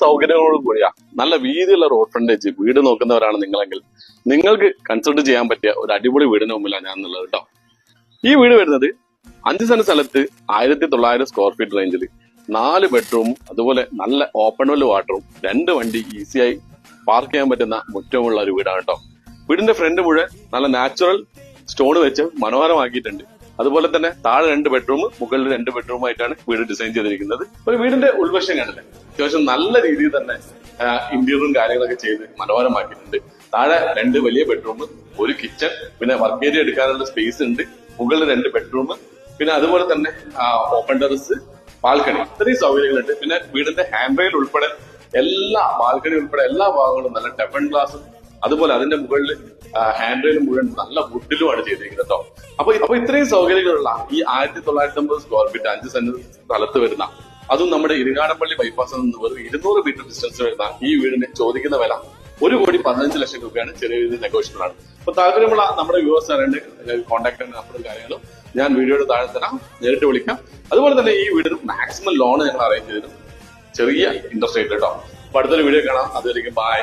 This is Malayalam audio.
സൗകര്യങ്ങളോട് കൂടിയ നല്ല വീതിയുള്ള റോഡ് ഫ്രണ്ടേജ് വീട് നോക്കുന്നവരാണ് നിങ്ങളെങ്കിൽ നിങ്ങൾക്ക് കൺസിഡർ ചെയ്യാൻ പറ്റിയ ഒരു അടിപൊളി വീടിന് മുമ്പിലാണ് ഞാൻ എന്നുള്ളത് കേട്ടോ. ഈ വീട് വരുന്നത് 5 സെന്റ് സ്ഥലത്ത് 1900 സ്ക്വയർ ഫീറ്റ് റേഞ്ചിൽ 4 ബെഡ്റൂമും അതുപോലെ നല്ല ഓപ്പൺ വെൽ വാട്ടറും 2 വണ്ടി ഈസിയായി പാർക്ക് ചെയ്യാൻ പറ്റുന്ന മുറ്റമുള്ള ഒരു വീടാണ് കേട്ടോ. വീടിന്റെ ഫ്രണ്ട് മുഴുവൻ നല്ല നാച്ചുറൽ സ്റ്റോൺ വെച്ച് മനോഹരമാക്കിയിട്ടുണ്ട്. അതുപോലെ തന്നെ താഴെ 2 ബെഡ്റൂം, മുകളിൽ 2 ബെഡ്റൂം ആയിട്ടാണ് വീട് ഡിസൈൻ ചെയ്തിരിക്കുന്നത്. ഒരു വീടിന്റെ ഉൾവശം കണ്ടില്ലേ, അത്യാവശ്യം നല്ല രീതിയിൽ തന്നെ ഇന്റീരിയറും കാര്യങ്ങളൊക്കെ ചെയ്ത് മനോഹരമാക്കിയിട്ടുണ്ട്. താഴെ 2 വലിയ ബെഡ്റൂം, ഒരു കിച്ചൺ, പിന്നെ വർക്ക് ഏരിയ എടുക്കാനുള്ള സ്പേസ് ഉണ്ട്. മുകളിൽ 2 ബെഡ്റൂം, പിന്നെ അതുപോലെ തന്നെ ഓപ്പൺ ടെറസ്, ബാൽക്കണി, ഇത്രയും സൗകര്യങ്ങളുണ്ട്. പിന്നെ വീടിന്റെ ഹാൻഡ് റെയിൽ ഉൾപ്പെടെ എല്ലാ ബാൽക്കണി ഉൾപ്പെടെ എല്ലാ ഭാഗങ്ങളും നല്ല ടെഫൺ ഗ്ലാസും, അതുപോലെ അതിന്റെ മുകളിൽ ഹാൻഡ് റെയിൽ മുഴുവൻ നല്ല വുഡിലുമാണ് ചെയ്തിരിക്കുന്നത് കേട്ടോ. അപ്പൊ ഇത്രയും സൗകര്യങ്ങളുള്ള ഈ 1950 സ്ക്വയർ ഫീറ്റ് 5 സെന്റ് സ്ഥലത്ത് വരുന്ന, അതും നമ്മുടെ ഇരിങ്ങാലക്കുട ബൈപ്പാസിൽ നിന്ന് വെറും 200 മീറ്റർ ഡിസ്റ്റൻസ് വരുന്ന ഈ വീടിന് ചോദിക്കുന്ന വില 1,15,00,000 രൂപയാണ്. ചെറിയ രീതിയിൽ നെഗോഷ്യബിൾ ആണ്. അപ്പൊ താല്പര്യമുള്ള നമ്മുടെ വ്യൂവേഴ്സ് അറിയേണ്ട കോൺടാക്ട് നമ്പറും കാര്യങ്ങളും ഞാൻ വീഡിയോയുടെ താഴെ തരാം, നേരിട്ട് വിളിക്കാം. അതുപോലെ തന്നെ ഈ വീടിന് മാക്സിമം ലോൺ ഞങ്ങൾ അറേഞ്ച് ചെയ്തിരുന്നു, ചെറിയ ഇൻട്രസ്റ്റ് റേറ്റ് കേട്ടോ. അപ്പൊ അടുത്തൊരു വീഡിയോ കാണാം. അതുവരെയും ബൈ.